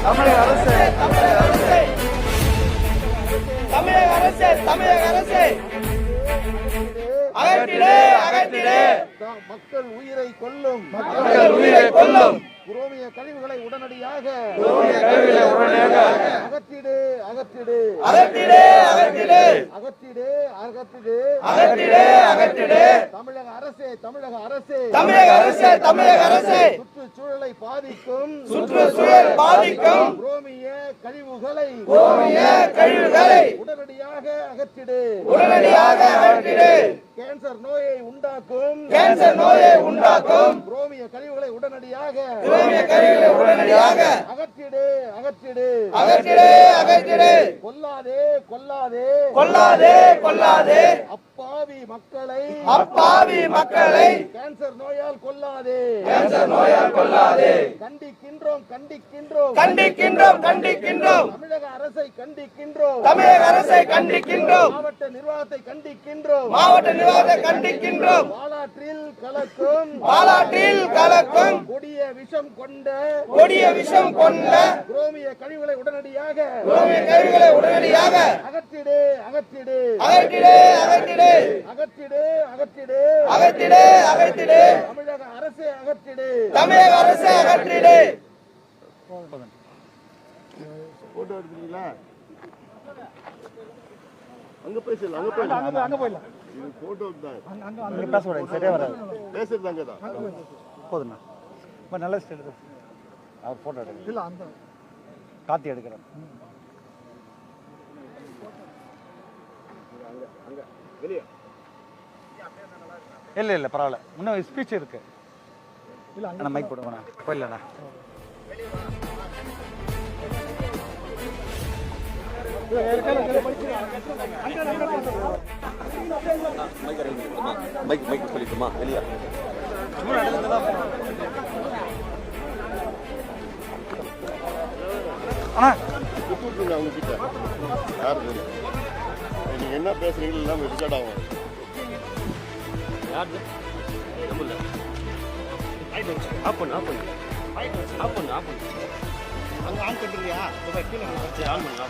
தமிழக அரசு மக்கள் உயிரை கொல்லும் குரோமிய கழிவுகளை உடனடியாக அகற்றிடு. தமிழக அரசே சுற்றுச்சூழலை பாதிக்கும் குரோமிய கழிவுகளை உடனடியாக அகற்றிடு. கேன்சர் நோயை உண்டாக்கும் குரோமிய கழிவுகளை உடனடியாக அகற்றிடு. கொல்லாதே அப்பாவி மக்களை கேன்சர் நோயால் கொல்லாதே. கண்டிக்கின்றோம் தமிழக அரசை கண்டிக்கின்றோம். மாவட்ட நிர்வாகத்தை கண்டிக்கின்றோம். பாலாற்றில் கலக்கும் கொடிய விஷம் கொண்ட குரோமிய கழிவுகளை உடனடியாக அகற்றிடு. தமிழக அரசே அகற்றிடு. போட்டோ எடுக்கிறீங்களா? அங்க போயிடலாம். இது போட்டோ தான். அங்க பேச கூடாது, சரியா வராது. பேசுறது அங்க தான். போதுண்ணா. ரொம்ப நல்ல ஸ்டைல் இருக்கு. அவர் போட்டோ எடுக்க இல்ல, அந்த காத்தி எடுக்கிறேன். அங்க வெளிய இல்ல பரவாயில்ல. இன்னும் ஸ்பீச் இருக்கு. இல்ல அங்க மைக் போடுங்கண்ணா. போயிடலண்ணா. மைக் சொல்லிட்டுமா வெளியா அவங்க கிட்ட யாரு நீங்க என்ன பேசுறீங்க எல்லாம் ரெக்கார்ட் ஆகும். அங்க ஆன் பண்றியா? ஆன் பண்ணு.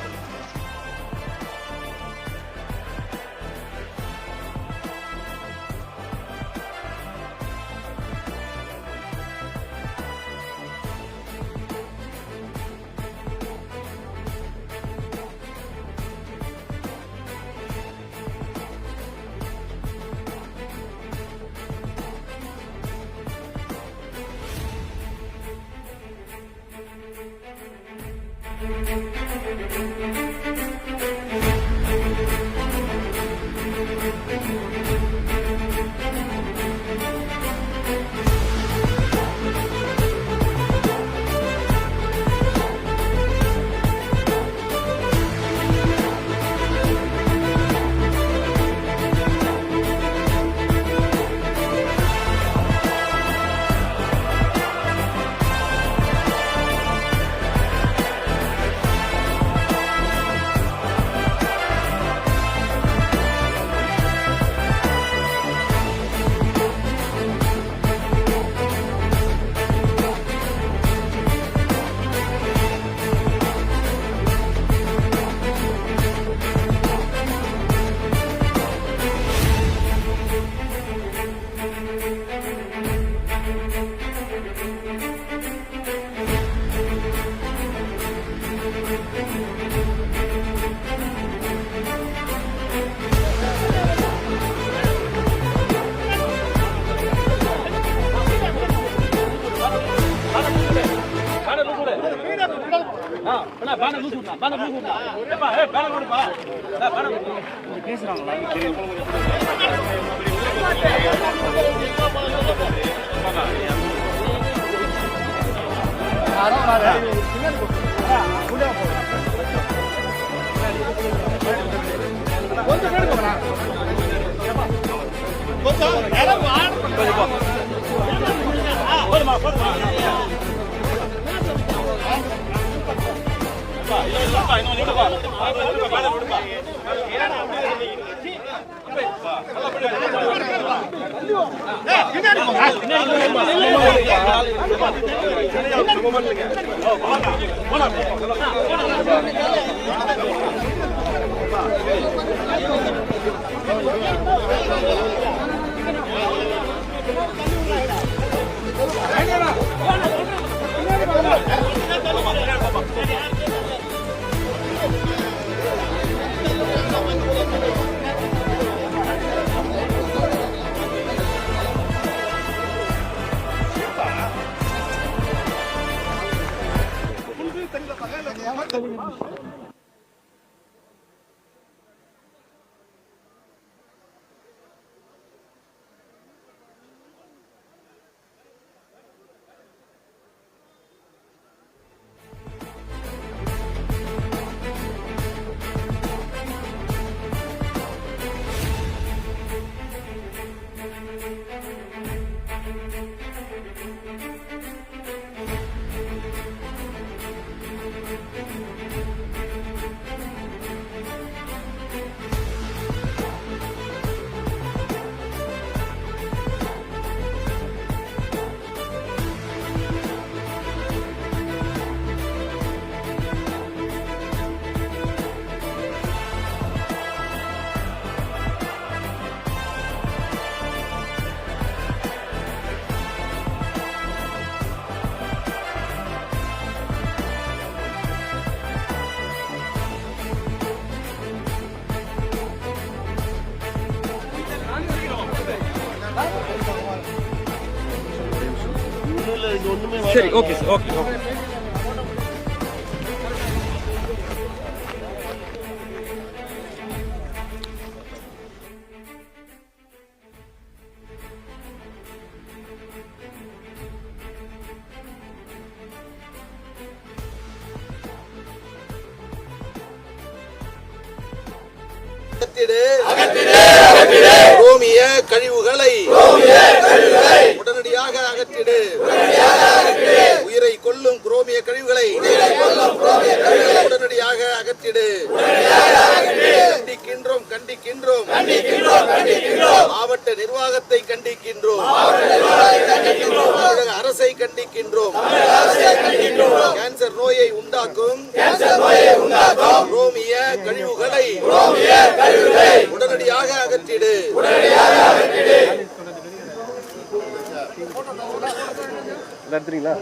பின்னாடி சரி, ஓகே சார், ஓகே ஓகே. ரோமிய கழிவுகளை உடனடியாக அகற்றிடு. உயிரை கொல்லும் குரோமிய கழிவுகளை உடனடியாக அகற்றிடு. கண்டிக்கின்றோம் மாவட்ட நிர்வாகத்தை கண்டிக்கின்றோம். தமிழக அரசை கண்டிக்கின்றோம். கேன்சர் நோயை உண்டாக்கும் ரோமிய கழிவுகளை உடனடியாக அகற்றிடு. நடத்துறீங்களா?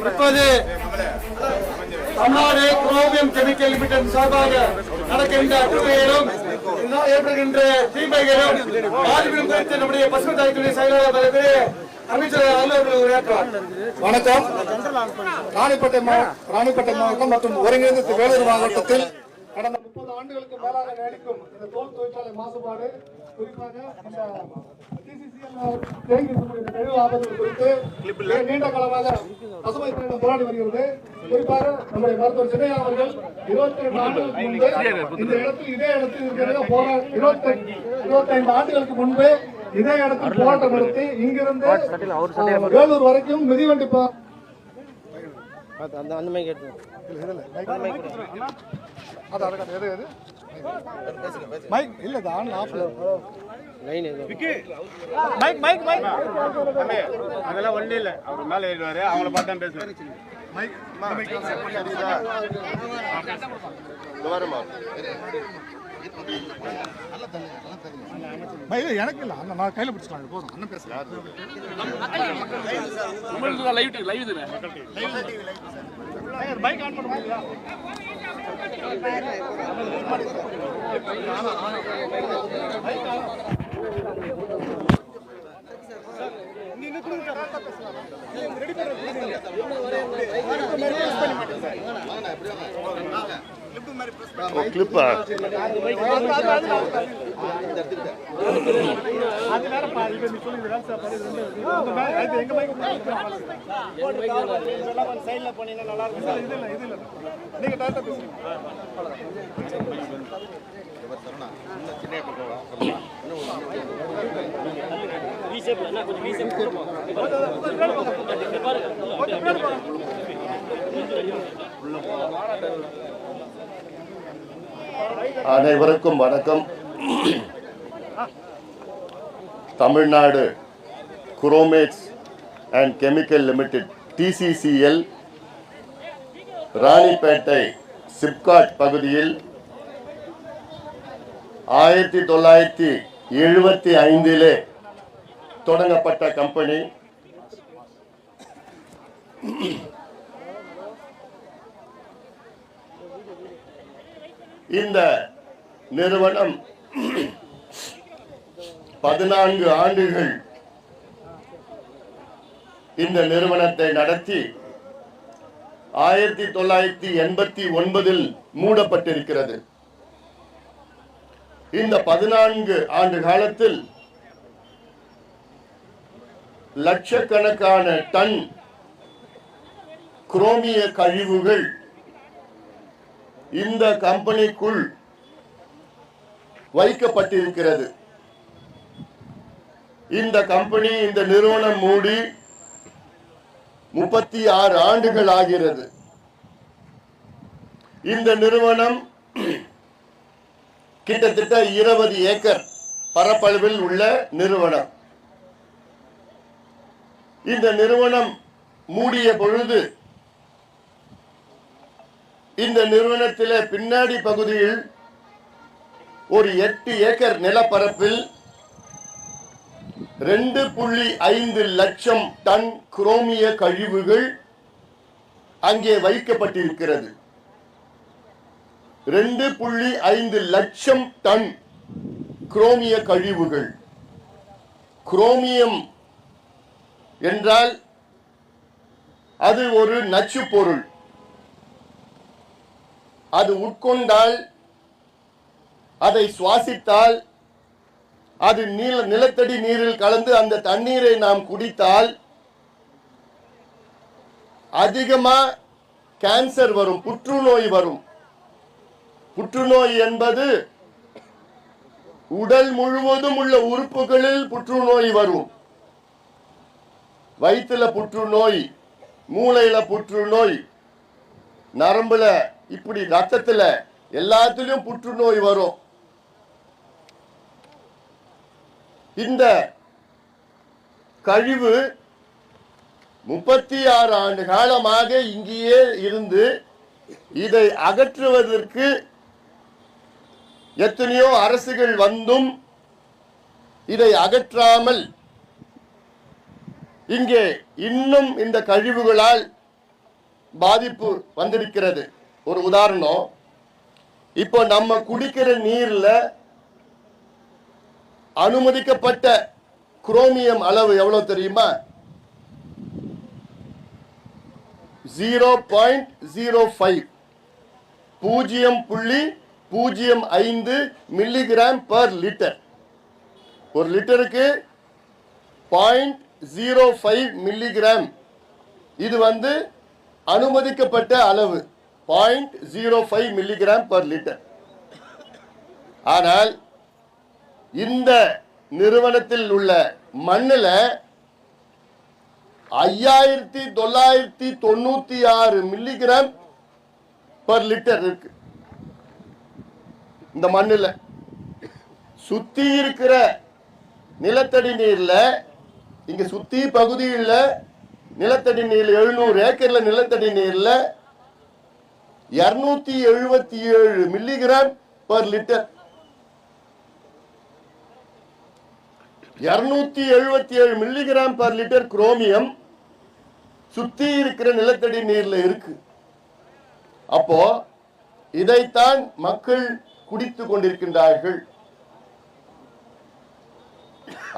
இப்போது தமிழ்நாடு குரோமியம் கெமிக்கல் லிமிடெட் சார்பாக நடக்கின்ற அட்டுகையிலும் ஏற்படுகின்ற தீமைகளும் பாதிப்பிலும் குறித்து நம்முடைய பசுமை தாய்த்துறை செயலாளர் அமைச்சர் அலுவலர்கள் உரையாற்றுவார். வணக்கம். ராணிப்பேட்டை மாவட்டம் மற்றும் ஒருங்கிணைந்த வேலூர் மாவட்டத்தில் கடந்த 30 ஆண்டுகளுக்கு மேலாக நீடிக்கும் இந்த தோல் தொழிற்சாலை மாசுபாடு, குறிப்பாக கழிவு ஆபத்துகள் குறித்து நீண்ட காலமாக பசுமை திட்டம் போராடி வருகிறது. குறிப்பாக நம்முடைய மருத்துவர் சின்னையா அவர்கள் 22 ஆண்டுகளுக்கு முன்பு இந்த இடத்தில் இதே இடத்தில் இருக்கிற 25 ஆண்டுகளுக்கு முன்பு இதே இடத்தில் போராட்டம் நடத்தி இங்கிருந்து வேலூர் வரைக்கும் மிதிவண்டி அதெல்லாம் ஒண்ணு இல்ல. அவர் மேல ஏறுவாரு, அவங்கள பார்த்தா பேசுவாரு. எனக்கு இல்ல, நான் கையில பிடிச்சிக்கலாம் போதும். அண்ணன் பேசுறேன். பைக் ஆன் பண்ண முடியல. கிளிப்பா அனைவருக்கும் வணக்கம். Tamil Nadu chromates and chemical limited TCCL Ranipet SIPCOT பகுதியில் 1975 தொடங்கப்பட்ட கம்பெனி. இந்த நிறுவனம் 14 ஆண்டுகள் இந்த நிறுவனத்தை நடத்தி 1989 மூடப்பட்டிருக்கிறது. இந்த 14 ஆண்டு காலத்தில் லட்சக்கணக்கான டன் குரோமிய கழிவுகள் இந்த கம்பெனிக்குள் வைக்கப்பட்டிருக்கிறது. இந்த கம்பெனி, இந்த நிறுவனம் மூடி 36 ஆண்டுகள் ஆகிறது. இந்த நிறுவனம் கிட்டத்தட்ட 20 ஏக்கர் பரப்பளவில் உள்ள நிறுவனம். இந்த நிறுவனம் மூடிய பொழுது இந்த நிறுவனத்தில் பின்னாடி பகுதியில் ஒரு 8 ஏக்கர் நிலப்பரப்பில் 2.5 லட்சம் டன் குரோமிய கழிவுகள் அங்கே வைக்கப்பட்டிருக்கிறது. 2.5 லட்சம் டன் குரோமிய கழிவுகள். குரோமியம் என்றால் அது ஒரு நச்சு பொருள். அது உட்கொண்டால், அதை சுவாசித்தால், அது நிலத்தடி நீரில் கலந்து அந்த தண்ணீரை நாம் குடித்தால் அதிகமா கேன்சர் வரும், புற்றுநோய் வரும். புற்றுநோய் என்பது உடல் முழுவதும் உள்ள உறுப்புகளில் புற்றுநோய் வரும். வயிற்றுல புற்றுநோய், மூளையில புற்றுநோய், நரம்புல, இப்படி ரத்தத்துல எல்லாத்திலும் புற்றுநோய் வரும். இந்த கழிவு 36 ஆண்டு காலமாக இங்கேயே இருந்து இதை அகற்றுவதற்கு எத்தனையோ அரசுகள் வந்தும் இதை அகற்றாமல் இங்கே இன்னும் இந்த கழிவுகளால் பாதிப்பு வந்திருக்கிறது. ஒரு உதாரணம், இப்போ நம்ம குடிக்கிற நீர்ல அனுமதிக்கப்பட்ட குரோமியம் அளவு எவ்வளவு தெரியுமா? 0.05 0.05 மில்லிகிராம் பர் லிட்டர். ஒரு லிட்டருக்கு 0.05 மில்லிகிராம். இது அனுமதிக்கப்பட்ட அளவு 0.05 மில்லிகிராம் பர் லிட்டர். ஆனால் இந்த நிறுவனத்தில் உள்ள மண்ணில் 5996 மில்லிகிராம் பர் லிட்டர் இருக்கு. இந்த மண்ணில் சுத்தி இருக்கிற நிலத்தடி நீர்ல, இங்க சுத்தி பகுதியில் நிலத்தடி நீர் 700 ஏக்கர்ல நிலத்தடி நீர்ல 277 milligram per litre. 277 milligram per litre chromium சுத்தி இருக்கிற நிலத்தடி நீர்ல இருக்கு. அப்போ இதைத்தான் மக்கள் குடித்துக் கொண்டிருக்கின்றார்கள்.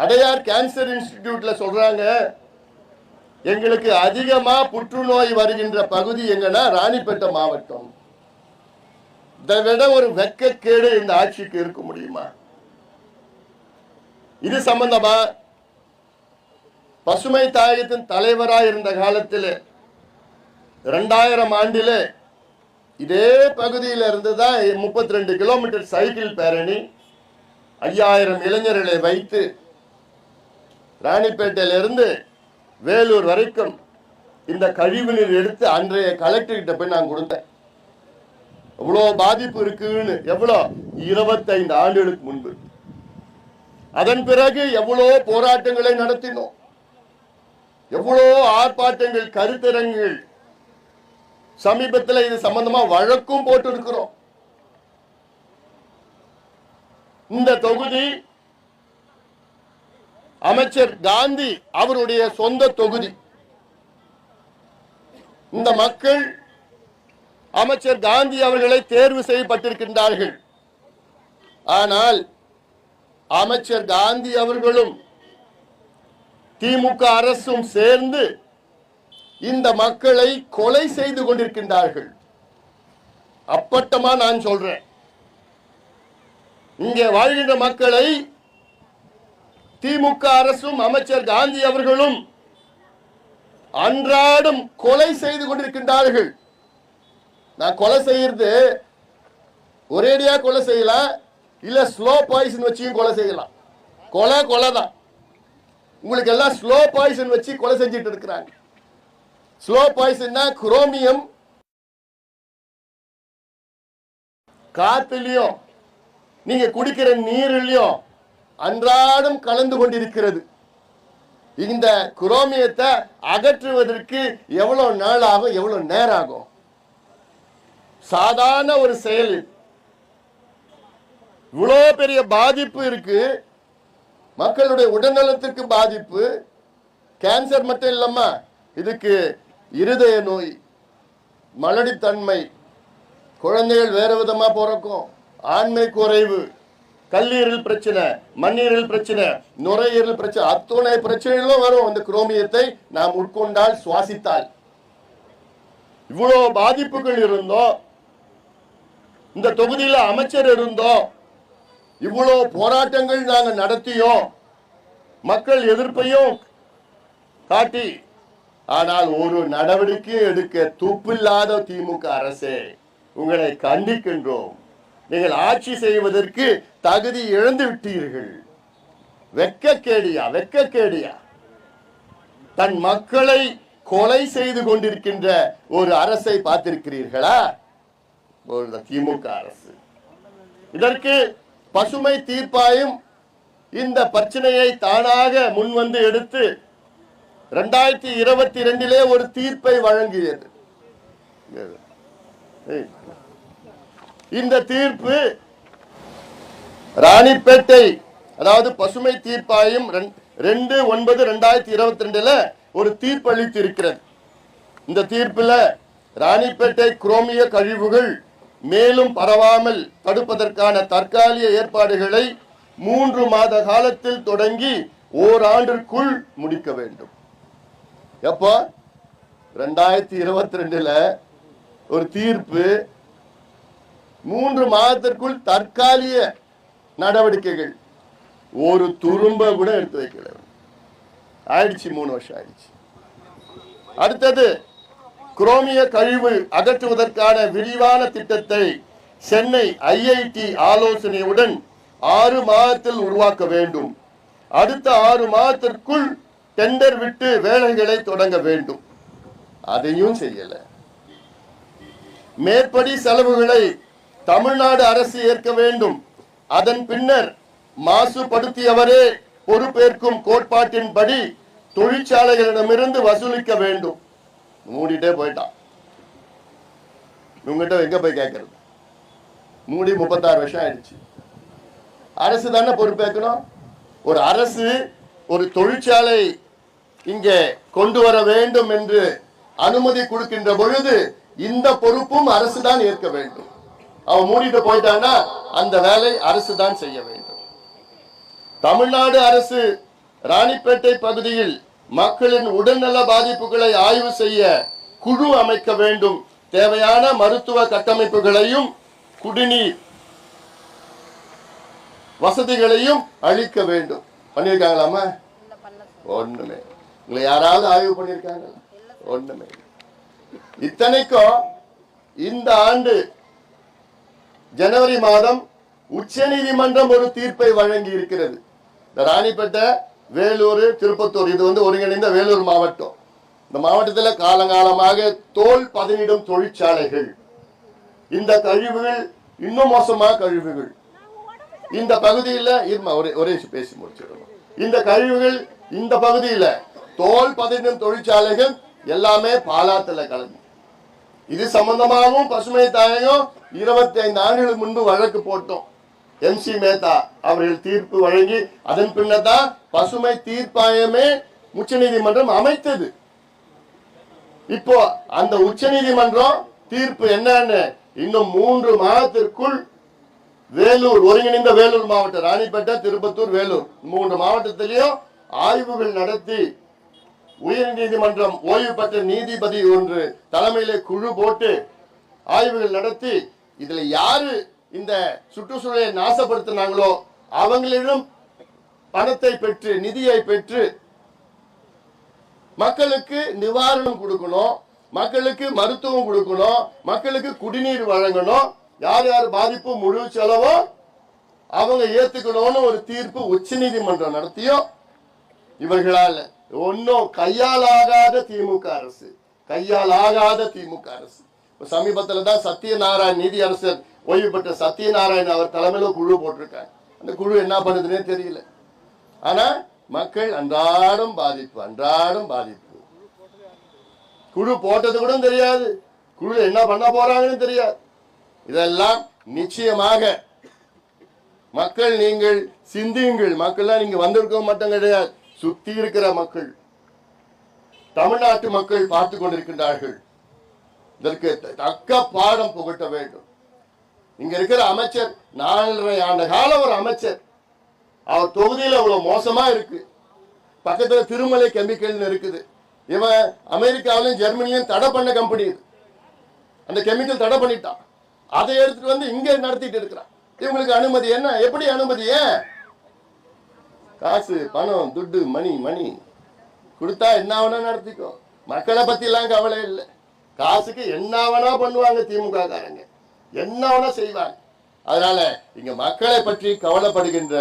அடையார் கேன்சர் இன்ஸ்டிடியூட்ல சொல்றாங்க, எங்களுக்கு அதிகமா புற்றுநோய் வருகின்ற பகுதி எங்கன்னா ராணிப்பேட்டை மாவட்டம். இதை விட ஒரு வெட்கக்கேடு இந்த ஆட்சிக்கு இருக்க முடியுமா? இது சம்பந்தமா பசுமை தாயகத்தின் தலைவராக இருந்த காலத்தில் 2000 ஆண்டில் இதே பகுதியில் இருந்துதான் 32 கிலோமீட்டர் சைக்கிள் பேரணி 5000 இளைஞர்களை வைத்து ராணிப்பேட்டையிலிருந்து வேலூர் வரைக்கும் இந்த கழிவு நீர் எடுத்து அன்றைய கலெக்டர் கிட்ட போய் நான் கொடுத்தேன். எவ்வளோ பாதிப்பு இருக்குன்னு. எவ்வளோ? 25 ஆண்டுகளுக்கு முன்பு. அதன் பிறகு எவ்வளோ போராட்டங்களை நடத்தினோம், எவ்வளோ ஆர்ப்பாட்டங்கள், கருத்தரங்குகள். சமீபத்தில் இது சம்பந்தமா வழக்கும் போட்டு இருக்கிறோம். இந்த தொகுதி அமைச்சர் காந்தி அவருடைய சொந்த தொகுதி. இந்த மக்கள் அமைச்சர் காந்தி அவர்களை தேர்வு செய்யப்பட்டிருக்கின்றார்கள். ஆனால் அமைச்சர் காந்தி அவர்களும் திமுக அரசும் சேர்ந்து இந்த மக்களை கொலை செய்து கொண்டிருக்கின்றார்கள். அப்பட்டமா நான் சொல்றேன், இங்கே வாழ்கின்ற மக்களை திமுக அரசும் அமைச்சர் காந்தி அவர்களும் அன்றாடம் கொலை செய்து கொண்டிருக்கின்றார்கள். நான் கொலை செய்யறது ஒரேடியா கொலை செய்யலாம், இல்ல ஸ்லோ பாய்சன் வச்சியும் கொலை செய்யலாம். கொலை தான். உங்களுக்கு எல்லாம் ஸ்லோ பாய்சன் வச்சு கொலை செஞ்சிட்டு இருக்கிறாங்க. ஸ்லோ பாய்சன்னா குரோமியம் காத்துலயும் நீங்க குடிக்கிற நீரிலையும் அன்றாடம் கலந்து கொண்டிருக்கிறது. இந்த குரோமியத்தை அகற்றுவதற்கு எவ்வளவு நாள் ஆகும், எவ்வளவு நேரம் ஆகும்? சாதாரண ஒரு செயல். இவ்வளவு பெரிய பாதிப்பு இருக்கு. மக்களுடைய உடல்நலத்துக்கு பாதிப்பு. கேன்சர் மட்டும் இல்லாம இதுக்கு இருதய நோய், மலடித்தன்மை, குழந்தைகள் வேற விதமா பிறக்கும், ஆண்மை குறைவு, கல்லீரல் பிரச்சனை, மண்ணீரல் பிரச்சனை, நுரையீரல் பிரச்சனை, அத்துணை பிரச்சனைகளும் வரும் இந்த குரோமியத்தை நாம் உட்கொண்டால், சுவாசித்தால். இவ்வளவு பாதிப்புகள் இருந்தோம். இந்த தொகுதியில் அமைச்சர் இருந்தோம். இவ்வளவு போராட்டங்கள் நாங்கள் நடத்தியோம், மக்கள் எதிர்ப்பையும் காட்டி. ஆனால் ஒரு நடவடிக்கை எடுக்க துப்பில்லாத திமுக அரசே, உங்களை கண்டிக்கின்றோம். நீங்கள் ஆட்சி செய்வதற்கு தகுதி இழந்து விட்டீர்கள். வெட்கக்கேடியா. தன் மக்களை கொலை செய்து கொண்டிருக்கின்ற ஒரு அரசை பார்த்திருக்கிறீர்களா? திமுக அரசு. இதற்கு பசுமை தீர்ப்பாயம் இந்த பிரச்சனையை தானாக முன்வந்து எடுத்து 2022 ஒரு தீர்ப்பை வழங்கியது. இந்த தீர்ப்பு ராணிப்பேட்டை அதாவது பசுமை தீர்ப்பாயம் 2/9/2022 ஒரு தீர்ப்பு அளித்து இருக்கிறது. இந்த தீர்ப்புல ராணிப்பேட்டை குரோமிய கழிவுகள் மேலும் பரவாமல் தடுப்பதற்கான தற்காலிக ஏற்பாடுகளை 3 மாத காலத்தில் தொடங்கி ஓராண்டிற்குள் முடிக்க வேண்டும். எப்போ 2022 ஒரு தீர்ப்பு, 3 மாதத்திற்குள் தற்காலிக நடவடிக்கைகள், ஒரு துரும்ப கூட எடுத்து வைக்கல. ஆயிடுச்சு, 3 வருஷம் ஆயிடுச்சு. அடுத்தது குரோமிய கழிவு அகற்றுவதற்கான விரிவான திட்டத்தை சென்னை IIT ஆலோசனையுடன் 6 மாதத்தில் உருவாக்க வேண்டும். அடுத்த 6 மாதத்திற்குள் டெண்டர் விட்டு வேலைகளை தொடங்க வேண்டும். அதையும் செய்யல. மேற்படி செலவுகளை தமிழ்நாடு அரசு ஏற்க வேண்டும். அதன் பின்னர் மாசுபடுத்தியவரே பொறுப்பேற்கும் கோட்பாட்டின்படி தொழிற்சாலைகளிடமிருந்து வசூலிக்க வேண்டும். மூடிட்டே போயிட்டான். உங்ககிட்ட எங்க போய் கேட்கறது? மூடி 36 வருஷம் ஆயிடுச்சு. அரசு தானே பொறுப்பேற்கணும். ஒரு அரசு ஒரு தொழிற்சாலை இங்கே கொண்டு வர வேண்டும் என்று அனுமதி கொடுக்கின்ற பொழுது இந்த பொறுப்பும் அரசு தான் ஏற்க வேண்டும். அவன் மூடிட்டு போயிட்டான்னா அந்த வேலை அரசு தான் செய்ய வேண்டும். தமிழ்நாடு அரசு ராணிப்பேட்டை பகுதியில் மக்களின் உடல்நல பாதிப்புகளை ஆய்வு செய்ய குழு அமைக்க வேண்டும். தேவையான மருத்துவ கட்டமைப்புகளையும் குடிநீர் வசதிகளையும் அளிக்க வேண்டும். பண்ணிருக்காங்களாமா? ஒண்ணுமே. உங்களை யாராவது ஆய்வு பண்ணிருக்காங்க? ஒண்ணுமே. இத்தனைக்கும் இந்த ஆண்டு ஜனவரி மாதம் உச்ச நீதிமன்றம் ஒரு தீர்ப்பை வழங்கி இருக்கிறது. ராணிப்பேட்டை, வேலூர், திருப்பத்தூர், இது ஒருங்கிணைந்த வேலூர் மாவட்டம். இந்த மாவட்டத்தில் காலங்காலமாக தோல் பதனிடும் தொழிற்சாலைகள், இந்த கழிவுகள் இன்னும் மோசமான கழிவுகள் இந்த பகுதியில் ஒரே பேசி முடிச்சிடணும். இந்த கழிவுகள் இந்த பகுதியில் தோல் பதனிடும் தொழிற்சாலைகள் எல்லாமே பாலாத்துல கலந்து. இது சம்பந்தமாகவும் பசுமை தாயகம் 25 ஆண்டுகளுக்கு முன்பு வழக்கு போட்டோம். MC மேத்தா அவர்கள் தீர்ப்பு வழங்கி அதன் பின்னர் தான் பசுமை தீர்ப்பாயமே உச்ச நீதிமன்றம் அமைத்தது. இப்போ அந்த உச்ச நீதிமன்றம் தீர்ப்பு என்னன்னு இன்னும் 3 மாதத்திற்குள் வேலூர், ஒருங்கிணைந்த வேலூர் மாவட்டம், ராணிப்பேட்டை, திருப்பத்தூர், வேலூர் 3 மாவட்டத்திலையும் ஆய்வுகள் நடத்தி உயர் நீதிமன்றம் ஓய்வு பெற்ற நீதிபதி ஒன்று தலைமையிலே குழு போட்டு ஆய்வுகள் நடத்தி இதுல யாரு இந்த சுற்றுச்சூழலை நாசப்படுத்தினாங்களோ அவங்களிடம் பணத்தை பெற்று, நிதியை பெற்று மக்களுக்கு நிவாரணம் கொடுக்கணும், மக்களுக்கு மருத்துவம் கொடுக்கணும், மக்களுக்கு குடிநீர் வழங்கணும், யார் யார் பாதிப்பு முழு செலவோ அவங்க ஏத்துக்கணும்னு ஒரு தீர்ப்பு உச்ச நீதிமன்றம் நடத்தியும் இவர்களால் ஒன்னும் கையாலாகாத திமுக அரசு, கையாலாகாத திமுக அரசு. சமீபத்தில் தான் சத்யநாராயண் நீதி அரசர் ஓய்வு பெற்ற சத்யநாராயண் அவர் தலைமையில குழு போட்டிருக்காங்க. அந்த குழு என்ன பண்ணுதுன்னே தெரியல. ஆனா மக்கள் அன்றாடம் பாதிப்பு, அன்றாடம் பாதிப்பு. குழு போட்டது கூட தெரியாது, குழு என்ன பண்ண போறாங்கன்னு தெரியாது. இதெல்லாம் நிச்சயமாக மக்கள் நீங்கள் சிந்தியுங்கள். மக்கள் நீங்க வந்திருக்க மட்டும் கிடையாது, சுத்தி இருக்கிற மக்கள், தமிழ்நாட்டு மக்கள் பார்த்து கொண்டிருக்கின்றார்கள். இதற்கு தக்க பாடம் புகட்ட வேண்டும். இங்க இருக்கிற அமைச்சர் 4.5 ஆண்டு காலம் ஒரு அமைச்சர், அவர் தொகுதியில் அவ்வளவு மோசமா இருக்கு. பக்கத்துல திருமலை கெமிக்கல் இருக்குது. இவன் அமெரிக்காவிலும் ஜெர்மனியும் தடை பண்ண கம்பெனி இது. அந்த கெமிக்கல் தடை பண்ணிட்டான். அதை எடுத்துட்டு வந்து இங்க நடத்திட்டு இருக்கிறான். இவங்களுக்கு அனுமதி என்ன? எப்படி அனுமதி? காசு, பணம், துட்டு, மணி கொடுத்தா என்ன வேணா நடத்திக்கோ. மக்களை பத்தி எல்லாம் கவலை இல்லை. காசுக்கு என்ன வேணா பண்ணுவாங்க திமுக காரங்க, என்ன வேணா செய்வாங்க. அதனால இங்க மக்களை பற்றி கவலைப்படுகின்ற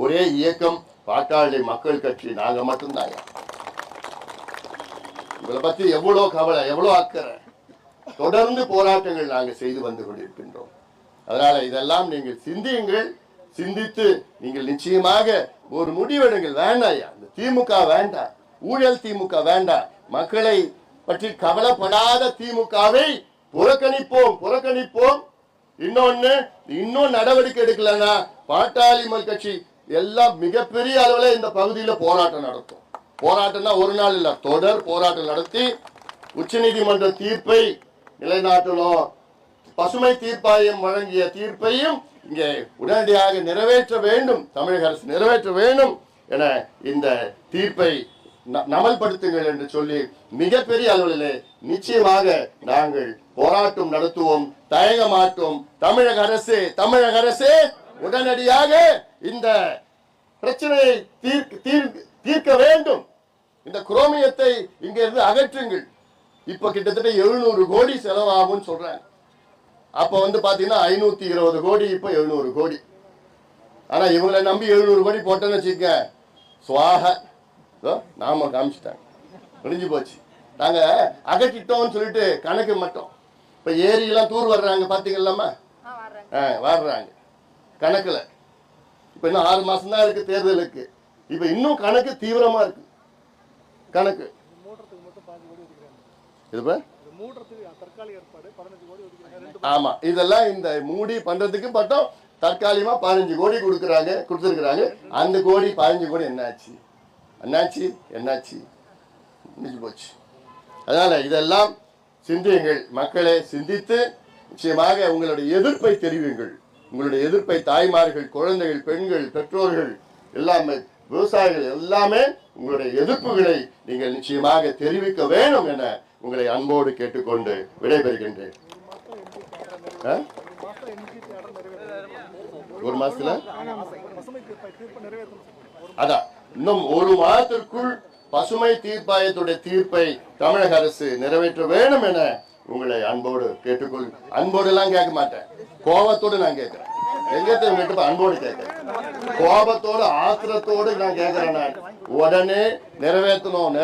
ஒரே இயக்கம் பாட்டாளி மக்கள் கட்சி. நாங்க மட்டும்தாங்க. உங்களை பத்தி எவ்வளவு கவலை, எவ்வளவு அக்கறை, தொடர்ந்து போராட்டங்கள் நாங்க செய்து வந்து கொண்டிருக்கின்றோம். அதனால இதெல்லாம் நீங்கள் சிந்தியுங்கள். சிந்தித்து நீங்கள் நிச்சயமாக ஒரு முடிவெடுங்கள். வேண்டாம், இந்த திமுக வேண்டாம், ஊழல் திமுக வேண்டாம். மக்களை பற்றி கவலைப்படாத திமுகவை புறக்கணிப்போம். இன்னும் நடவடிக்கை எடுக்கலன்னா பாட்டாளி மக்கள் கட்சி எல்லாம் மிகப்பெரிய அளவில் இந்த பகுதியில் போராட்டம் நடத்தும். போராட்டம்னா ஒரு நாள் இல்ல, தொடர் போராட்டம் நடத்தி உச்சநீதிமன்ற தீர்ப்பை நிலைநாட்டணும். பசுமை தீர்ப்பாயம் வழங்கிய தீர்ப்பையும் இங்கே உடனடியாக நிறைவேற்ற வேண்டும், தமிழக அரசு நிறைவேற்ற வேண்டும் என இந்த தீர்ப்பை நமல்படுத்துங்கள் என்று சொல்லி மிகப்பெரிய அளவிலே நிச்சயமாக நாங்கள் போராட்டம் நடத்துவோம், தயங்க மாட்டோம். தமிழக அரசே உடனடியாக இந்த பிரச்சனையை தீர்க்க வேண்டும். இந்த குரோமியத்தை இங்க இருந்து அகற்றுங்கள். இப்ப கிட்டத்தட்ட 700 கோடி செலவாகும் சொல்றாங்க. அப்ப பாத்தீங்கன்னா 520 கோடி, இப்ப 700 கோடி. ஆனா இவங்களை நம்பி 700 கோடி போட்டோன்னு வச்சுக்க, சுவாக நாம காமிச்சிட்டாங்க, முடிஞ்சு போச்சு. நாங்க அகற்றிட்டோம்னு சொல்லிட்டு கணக்கு மட்டும். இப்ப ஏரியெல்லாம் தூர் வர்றாங்க பாத்தீங்களாமா, வர்றாங்க கணக்குல. இப்ப இன்னும் 6 மாசம் தான் இருக்கு தேர்தலுக்கு. இப்ப இன்னும் கணக்கு தீவிரமா இருக்கு. கணக்கு ஆமா, இதெல்லாம் இந்த மூடி பண்றதுக்கு மட்டும் தற்காலிகமா 15 கோடி கொடுத்திருக்கிறாங்க. அந்த கோடி 15 கோடி என்னாச்சு முடிஞ்சு போச்சு. அதனால இதெல்லாம் சிந்தியுங்கள் மக்களே, சிந்தித்து நிச்சயமாக உங்களுடைய எதிர்ப்பை தெரிவிங்கள். உங்களுடைய எதிர்ப்பை தாய்மார்கள், குழந்தைகள், பெண்கள், பெற்றோர்கள், எல்லாமே விவசாயிகள் எல்லாமே உங்களுடைய எதிர்ப்புகளை நீங்கள் நிச்சயமாக தெரிவிக்க வேண்டும் என உங்களை அன்போடு கேட்டுக்கொண்டு விடைபெறுகின்றேன். ஒரு மாசத்துல அதான் இன்னும் 1 மாதத்திற்குள் பசுமை தீர்ப்பாயத்துடைய தீர்ப்பை தமிழக அரசு நிறைவேற்ற வேண்டும் என உங்களை அன்போடு கேட்டுக்கொள். அன்போடு எல்லாம் கேட்க மாட்டேன், கோபத்தோடு நான் கேட்கிறேன். எங்கிட்ட அன்போடு கேட்கிறேன், கோபத்தோடு ஆத்திரத்தோடு நான் கேட்கிறேன். நான் உடனே நிறைவேற்றணும்.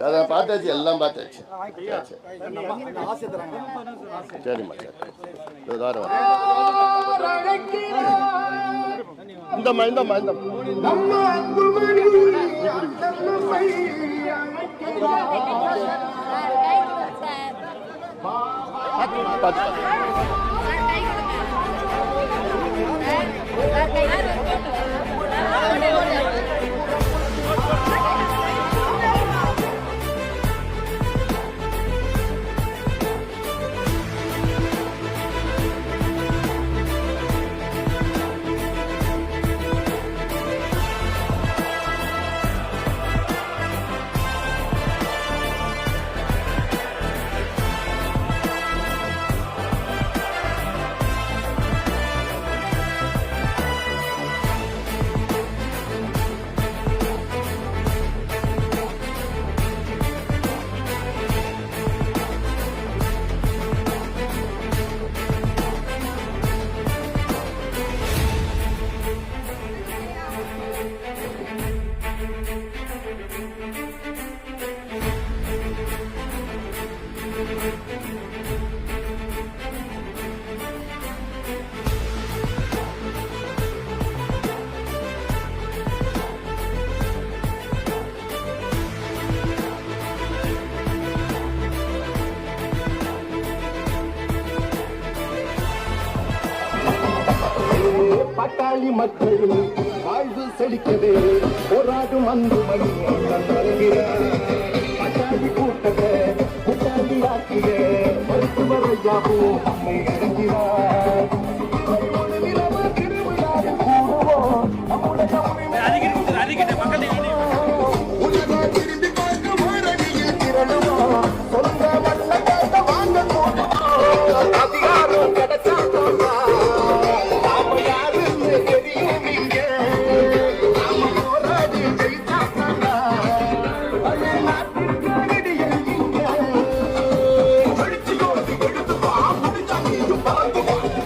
அதான் பார்த்தாச்சு, எல்லாம் பார்த்தாச்சு. சரிம்மா, இந்தம்மா பாட்டாளி மக்கள் வாழ்வு செழிக்கவே போராடும் அன்பு மணியை பாட்டாளி கூட்டாளி ஆக்கிய மருத்துவரையாவும் நம்மை இறங்கினார். திரும்பி பார்க்க மாறடியில் திரளுவோம், சொந்த வல்ல காட்ட வாங்க போனோம், அதிகாரம் கிடைச்சா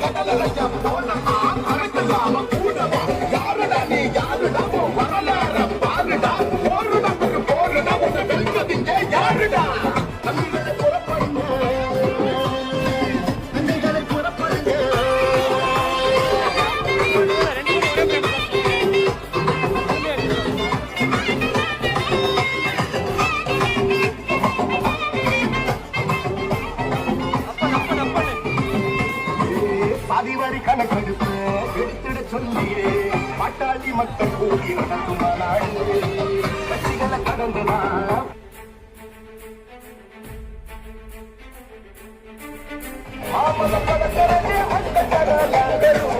கடல் கடுப்பு எடுத்துட சொல்லியே பாட்டாளி மக்கள் கூடி நடக்கும் நாடு கட்சிகளை கடந்துதான் மாமல படத்தரே வந்த கடலாண்டரும்